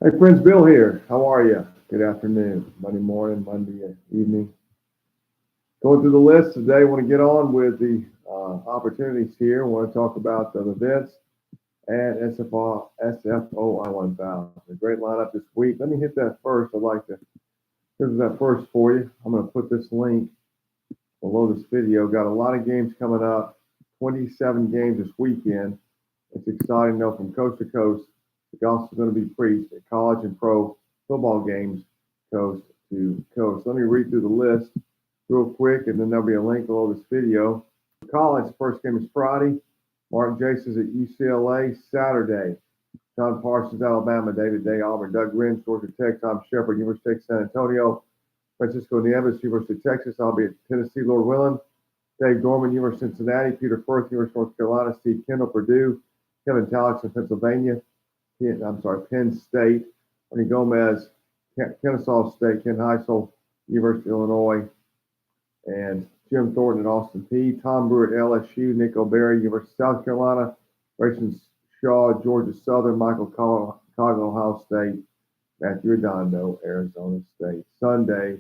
Hey, Prince Bill here. How are you? Good afternoon, Monday morning, Monday evening. Going through the list today. Want to get on with the opportunities here. Want to talk about the events at SFOI 1000. A great lineup this week. Let me hit that first. I'd like to here's that first for you. I'm going to put this link below this video. Got a lot of games coming up. 27 games this weekend. It's exciting, though, from coast to coast. The gospel is going to be preached at college and pro football games, coast to coast. Let me read through the list real quick, and then there'll be a link below this video. College, the first game is Friday. Martin Jason's at UCLA Saturday. John Parsons, Alabama. David Day, Auburn. Doug Rins, Georgia Tech. Tom Shepard, University of Texas, San Antonio. Francisco Nieves, University of Texas. I'll be at Tennessee, Lord willing. Dave Dorman, University of Cincinnati. Peter Firth, University of North Carolina. Steve Kendall, Purdue. Kevin Talix in Pennsylvania. Penn State. Ernie Gomez, Kennesaw State. Ken Heisel, University of Illinois. And Jim Thornton at Austin Peay. Tom Brewer at LSU. Nick O'Berry, University of South Carolina. Grayson Shaw, Georgia Southern. Michael Coggle, Ohio State. Matthew Redondo, Arizona State. Sunday,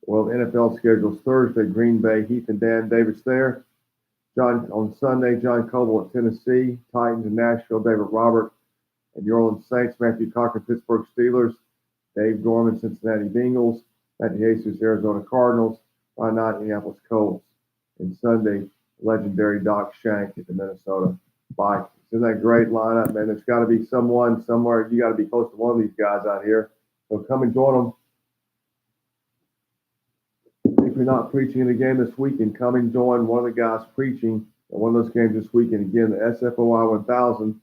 well, the NFL schedules Thursday, Green Bay, Heath and Dan Davis there. On Sunday, John Coble at Tennessee. Titans in Nashville, David Robert at New Orleans Saints. Matthew Cochran, Pittsburgh Steelers. Dave Dorman, Cincinnati Bengals. Matthew Jesus, Arizona Cardinals. Ryan Knight, Indianapolis Colts. And Sunday, legendary Doc Shank at the Minnesota Vikings. Isn't that great lineup, man? There's got to be someone somewhere. You got to be close to one of these guys out here. So come and join them. If you're not preaching in a game this weekend, come and join one of the guys preaching at one of those games this weekend. Again, the SFOI 1000.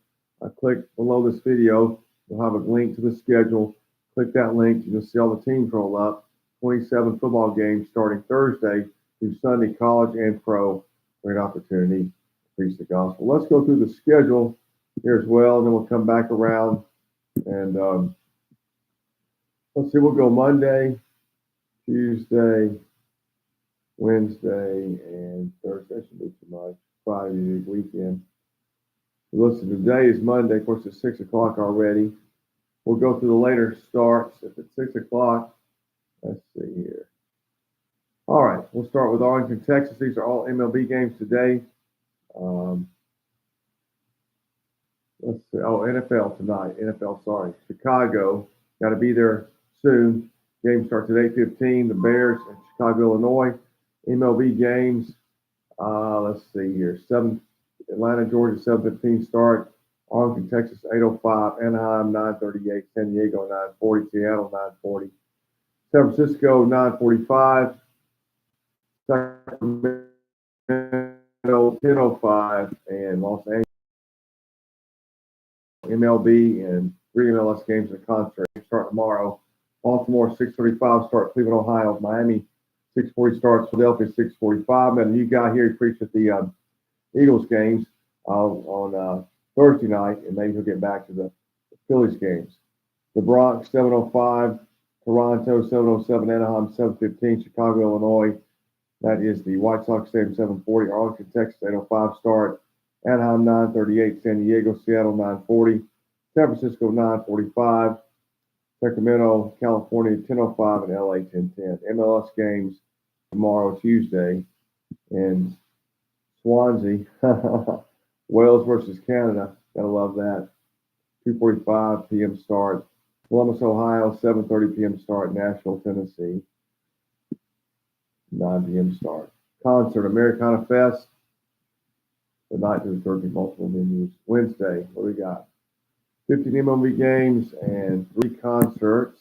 Click below this video. You'll have a link to the schedule. Click that link. You'll see all the teams roll up. 27 football games starting Thursday through Sunday, college and pro. Great opportunity to preach the gospel. Let's go through the schedule here as well, and then we'll come back around and let's see. We'll go Monday, Tuesday, Wednesday, and Thursday. Should be too much. Friday, weekend. Listen, today is Monday. Of course, it's 6 o'clock already. We'll go through the later starts. If it's 6 o'clock, let's see here. All right, we'll start with Arlington, Texas. These are all MLB games today. Let's see. Oh, NFL tonight. NFL, sorry. Chicago. Got to be there soon. Game starts at 8:15. The Bears in Chicago, Illinois. MLB games. Let's see here. Atlanta, Georgia, 7:15 start. Arlington, Texas, 8:05. Anaheim, 9:38. San Diego, 9:40. Seattle, 9:40. San Francisco, 9:45. Sacramento, 10:05. And Los Angeles, MLB, and 3 MLS games in concert start tomorrow. Baltimore, 6:35 start. Cleveland, Ohio. Miami, 6:40 starts. Philadelphia, 6:45. And a new guy here, he preached at the Eagles games on Thursday night, and maybe he'll get back to the Phillies games. The Bronx, 7:05. Toronto, 7:07. Anaheim, 7:15. Chicago, Illinois. That is the White Sox Stadium, 7:40. Arlington, Texas, 8:05 start. Anaheim, 9:38. San Diego, Seattle, 9:40. San Francisco, 9:45. Sacramento, California, 10:05. And LA, 10:10. MLS games tomorrow, Tuesday. And Swansea, Wales versus Canada. Gotta love that. 2:45 p.m. start. Columbus, Ohio, 7:30 p.m. start. Nashville, Tennessee, 9 p.m. start. Concert, Americana Fest, the night to the 30 multiple venues. Wednesday, what do we got? 15 MLB games and 3 concerts.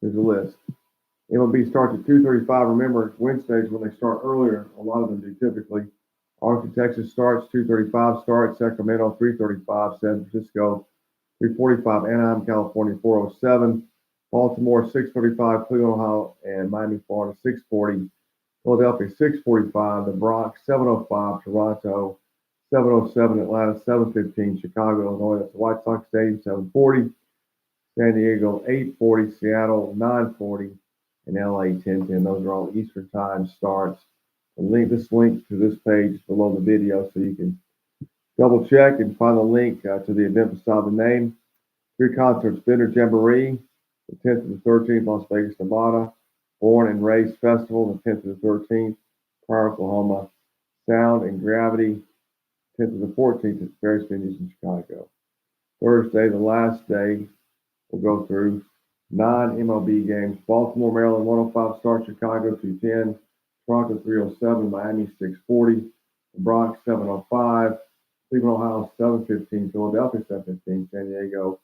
Here's a list. MLB starts at 2:35. Remember, Wednesdays when they start earlier, a lot of them do typically. Arlington, Texas starts 2:35 start. Sacramento, 3:35. San Francisco, 3:45. Anaheim, California, 4:07. Baltimore, 6:35. Cleveland, Ohio, and Miami, Florida, 6:40. Philadelphia, 6:45. The Bronx, 7:05. Toronto, 7:07. Atlanta, 7:15. Chicago, Illinois, that's the White Sox Stadium, 7:40. San Diego, 8:40. Seattle, 9:40. And LA, 10:10. Those are all Eastern time starts. Link to this page below the video so you can Double check and find the link to the event beside the name. 3 concerts: Bender Jamboree, the 10th to the 13th, Las Vegas, Nevada. Born and Raised Festival, the 10th to the 13th, Pryor, Oklahoma. Sound and Gravity, 10th to the 14th at various venues in Chicago. Thursday, the last day, we'll go through 9 MLB games. Baltimore, Maryland, 105 start, Chicago 210, Toronto 307, Miami 640, the Bronx 705, Cleveland, Ohio 715, Philadelphia 715, San Diego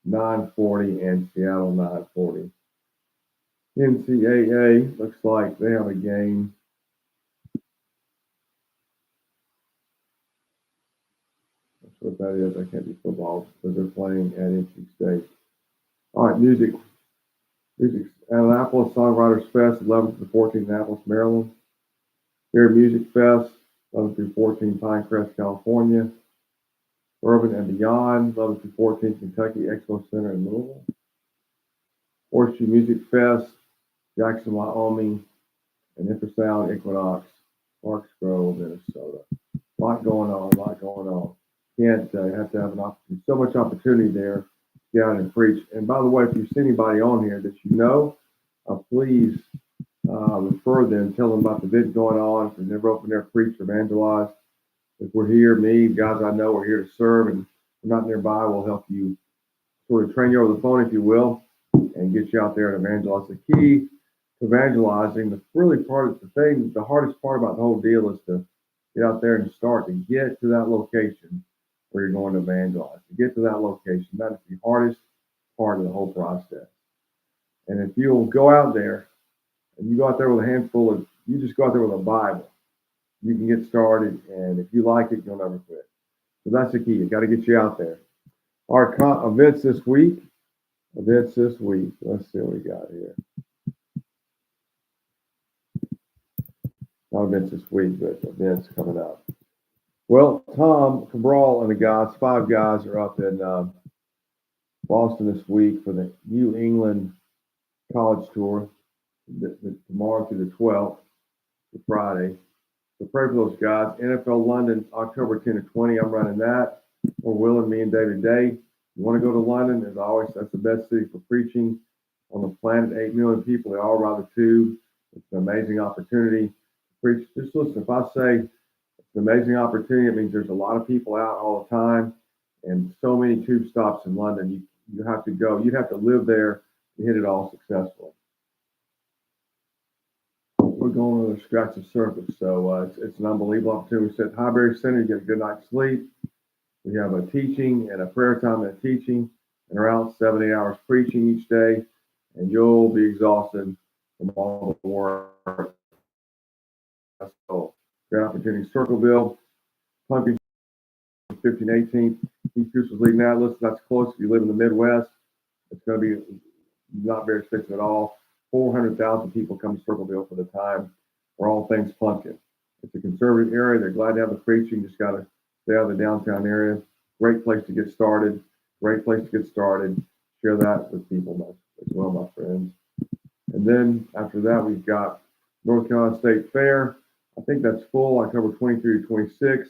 940, and Seattle 940. NCAA looks like they have a game. That's what that is. That can't be football because they're playing at NC State. All right, music. Annapolis Songwriters Fest, 11th to 14th, Annapolis, Maryland. Fair Music Fest, 11th through 14th, Pinecrest, California. Urban and Beyond, 11th through 14th, Kentucky Expo Center in Louisville. Horseshoe Music Fest, Jackson, Wyoming, and Infrasound Equinox, Sparks Grove, Minnesota. A lot going on. Can't have to have an opportunity. So much opportunity there to get out and preach. And by the way, if you see anybody on here that you know, please refer them, tell them about the event going on. If they've never opened their preach or evangelize, if we're here, me, guys I know, we're here to serve, and if we're not nearby, we'll help you sort of train you over the phone, if you will, and get you out there and evangelize. The key to evangelizing, the hardest part about the whole deal is to get out there and start to get to that location where you're going to evangelize. To get to that location, that is the hardest part of the whole process. And if you'll go out there and you go out there with you just go out there with a Bible, you can get started. And if you like it, you'll never quit. So that's the key. You got to get you out there. Our events this week. Let's see what we got here. Not events this week, but events coming up. Well, Tom Cabral and the guys, 5 guys, are up in Boston this week for the New England College Tour, tomorrow through the 12th, to Friday. So pray for those guys. NFL London, October 10 to 20. I'm running that. We're willing, me and David Day. You want to go to London? As always, that's the best city for preaching on the planet. 8 million people. They all ride the tube. It's an amazing opportunity to preach. Just listen. If I say it's an amazing opportunity, it means there's a lot of people out all the time, and so many tube stops in London. You have to go. You'd have to live there to hit it all successfully. We're going to scratch the surface. So it's an unbelievable opportunity. We sit at Highbury Center. You get a good night's sleep. We have a teaching and a prayer time and a teaching, and around 7 8 hours preaching each day, and you'll be exhausted from all the work. So, great opportunity. Circleville, Pumpkin 15 18th. Heath was leading that. Listen, that's close. If you live in the Midwest, it's going to be not very expensive at all. 400,000 people come to Circleville for the time for all things pumpkin. It's a conservative area. They're glad to have the preaching. Just got to stay out of the downtown area. Great place to get started. Share that with people as well, my friends. And then after that, we've got North Carolina State Fair. I think that's full, October 23 to 26.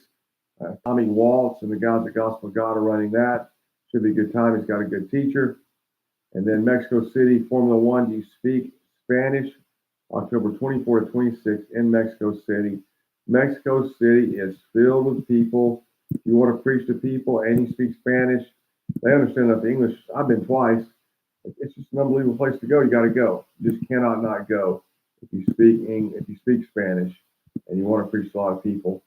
Tommy Waltz and the guys at Gospel of God are running that. Should be a good time. He's got a good teacher. And then Mexico City, Formula One, Do You Speak Spanish? October 24 to 26 in Mexico City. Mexico City is filled with people. If you want to preach to people and you speak Spanish, they understand enough English. I've been twice. It's just an unbelievable place to go. You got to go. You just cannot not go if you speak Spanish and you want to preach to a lot of people.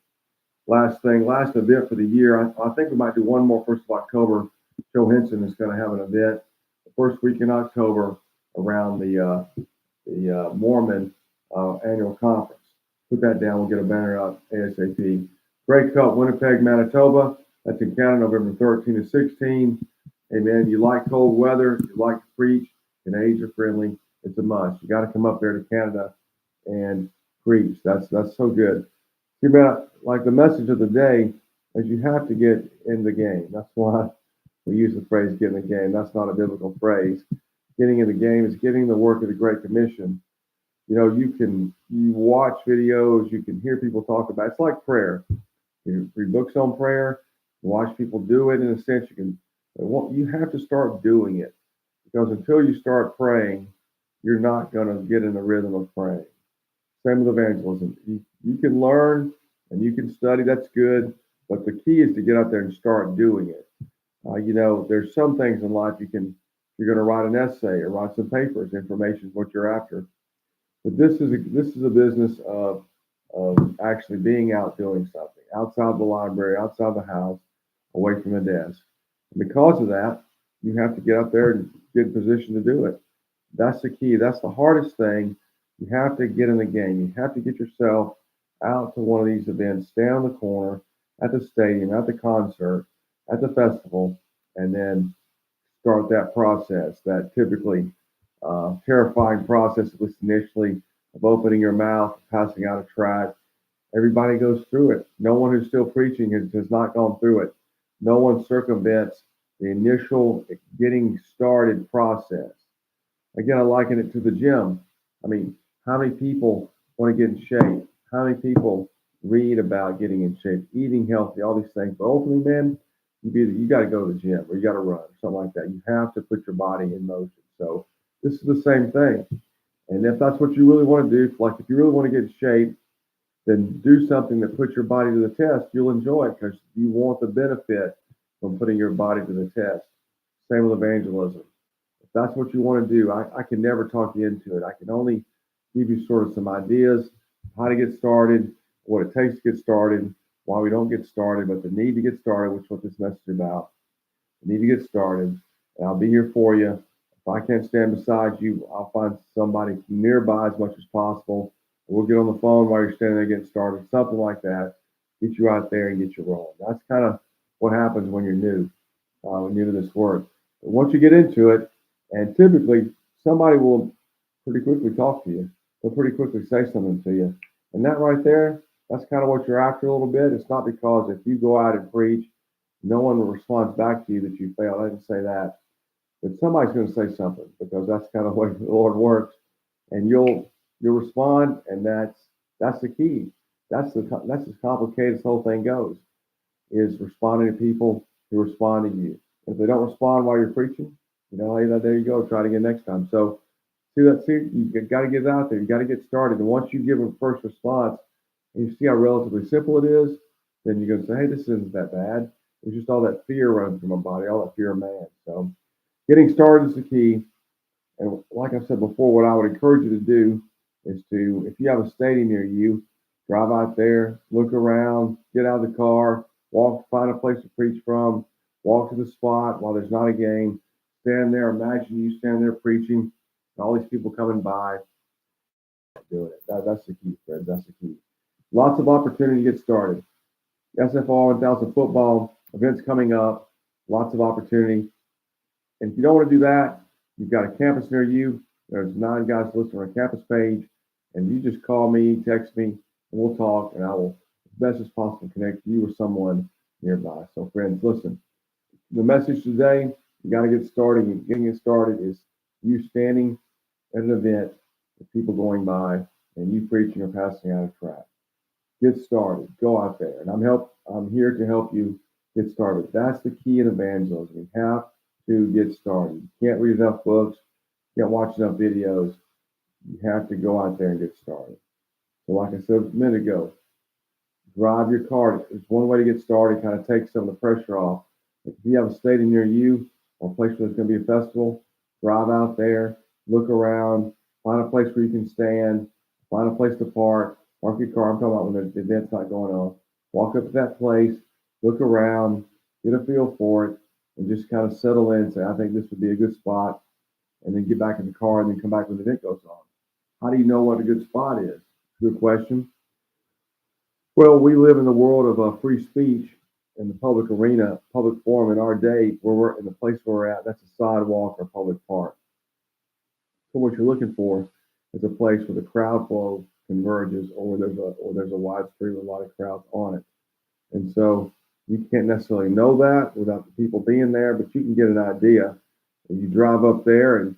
Last event for the year. I think we might do one more 1st of October. Joe Henson is going to have an event the first week in October around the Mormon annual conference. Put that down. We'll get a banner out ASAP. Grey Cup, Winnipeg, Manitoba. That's in Canada, November 13 to 16. Amen. You like cold weather. You like to preach. Canadians are friendly. It's a must. You got to come up there to Canada and preach. That's so good. See, about like the message of the day is you have to get in the game. That's why we use the phrase "get in the game." That's not a biblical phrase. Getting in the game is getting the work of the Great Commission. You know, you watch videos, you can hear people talk about it. It's like prayer. You read books on prayer, watch people do it in a sense. You have to start doing it, because until you start praying, you're not going to get in the rhythm of praying. Same with evangelism. You can learn and you can study, that's good, but the key is to get out there and start doing it. There's some things in life you're going to write an essay or write some papers, information is what you're after. But this is a business of actually being out doing something outside the library, outside the house, away from the desk. And because of that, you have to get out there and get in position to do it. That's the key. That's the hardest thing. You have to get in the game. You have to get yourself out to one of these events, stay on the corner, at the stadium, at the concert, at the festival, and then start that process, that typically terrifying process, at least initially, of opening your mouth, passing out a tract. Everybody goes through it. No one who's still preaching has not gone through it. No one circumvents the initial getting started process. Again, I liken it to the gym. I mean, how many people want to get in shape? How many people read about getting in shape, eating healthy, all these things? But ultimately, man, you got to go to the gym or you got to run or something like that. You have to put your body in motion. So this is the same thing. And if that's what you really want to do, like if you really want to get in shape, then do something that puts your body to the test. You'll enjoy it because you want the benefit from putting your body to the test. Same with evangelism. If that's what you want to do, I can never talk you into it. I can only give you sort of some ideas, how to get started, what it takes to get started, why we don't get started, but the need to get started, which is what this message is about. The need to get started, and I'll be here for you. If I can't stand beside you, I'll find somebody nearby as much as possible. We'll get on the phone while you're standing there getting started, something like that. Get you out there and get you rolling. That's kind of what happens when you're new to this work. But once you get into it, and typically somebody will pretty quickly talk to you. They'll pretty quickly say something to you. And that right there, that's kind of what you're after a little bit. It's not because if you go out and preach, no one responds back to you that you failed. I didn't say that. But somebody's going to say something because that's kind of the way the Lord works. And you'll respond, and that's the key. That's as complicated as the whole thing goes, is responding to people who respond to you. If they don't respond while you're preaching, hey, there you go. Try it again next time. So you got to get it out there. You got to get started. And once you give them first response, and you see how relatively simple it is, then you're going to say, hey, this isn't that bad. It's just all that fear running through my body, all that fear of man. So getting started is the key. And like I said before, what I would encourage you to do is if you have a stadium near you, drive out there, look around, get out of the car, find a place to preach from, walk to the spot while there's not a game, stand there, imagine you stand there preaching, and all these people coming by, doing it. That's the key, friends. That's the key. Lots of opportunity to get started. SFOI 1000 football events coming up, lots of opportunity. And if you don't want to do that, you've got a campus near you. There's 9 guys listed on a campus page, and you just call me, text me, and we'll talk, and I will, as best as possible, connect you with someone nearby. So, friends, listen. The message today, you got to get started. Getting it started is you standing at an event with people going by, and you preaching or passing out a tract. Get started. Go out there, and I'm here to help you get started. That's the key in evangelism. You have to get started. You can't read enough books. You can't watch enough videos. You have to go out there and get started. So like I said a minute ago, drive your car. It's one way to get started, kind of take some of the pressure off. If you have a stadium near you or a place where there's going to be a festival, drive out there, look around, find a place where you can stand, find a place to park your car. I'm talking about when the event's not going on. Walk up to that place, look around, get a feel for it, and just kind of settle in and say, I think this would be a good spot, and then get back in the car and then come back when the event goes on. How do you know what a good spot is? Good question. Well, we live in the world of free speech in the public arena, public forum in our day, where we're in the place where we're at, that's a sidewalk or public park. So what you're looking for is a place where the crowd flow converges, or there's a wide street with a lot of crowds on it. And so you can't necessarily know that without the people being there, but you can get an idea. And you drive up there,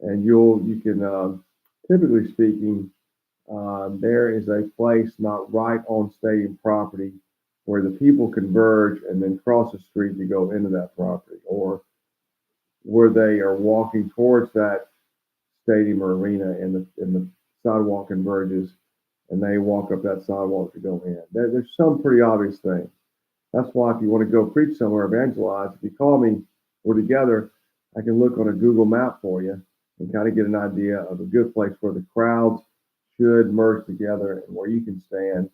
and you can typically speaking, there is a place not right on stadium property where the people converge and then cross the street to go into that property, or where they are walking towards that stadium or arena and the sidewalk converges and they walk up that sidewalk to go in. There's some pretty obvious things. That's why if you want to go preach somewhere, evangelize, if you call me, we're together, I can look on a Google map for you and kind of get an idea of a good place where the crowds should merge together and where you can stand,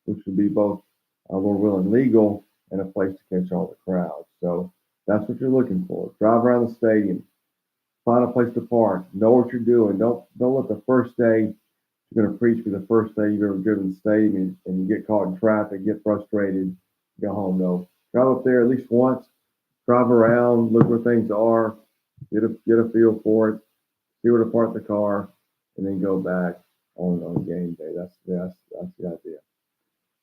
which would be both, Lord willing, legal and a place to catch all the crowds. So that's what you're looking for. Drive around the stadium, find a place to park, know what you're doing. Don't let the first day you're going to preach be the first day you've ever driven to the stadium and you get caught in traffic, get frustrated, go home. No, drive up there at least once, drive around, look where things are, get a feel for it, see where to park the car, and then go back on game day. That's the idea.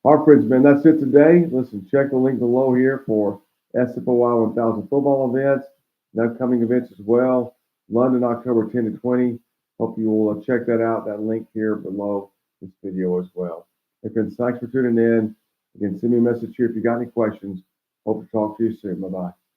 All right, friends, man, that's it today. Listen, check the link below here for SFOI 1000 football events and upcoming events as well. London, October 10 to 20. Hope you will check that out, that link here below this video as well. Hey, friends, thanks for tuning in. Again, send me a message here if you got any questions. Hope to talk to you soon. Bye-bye.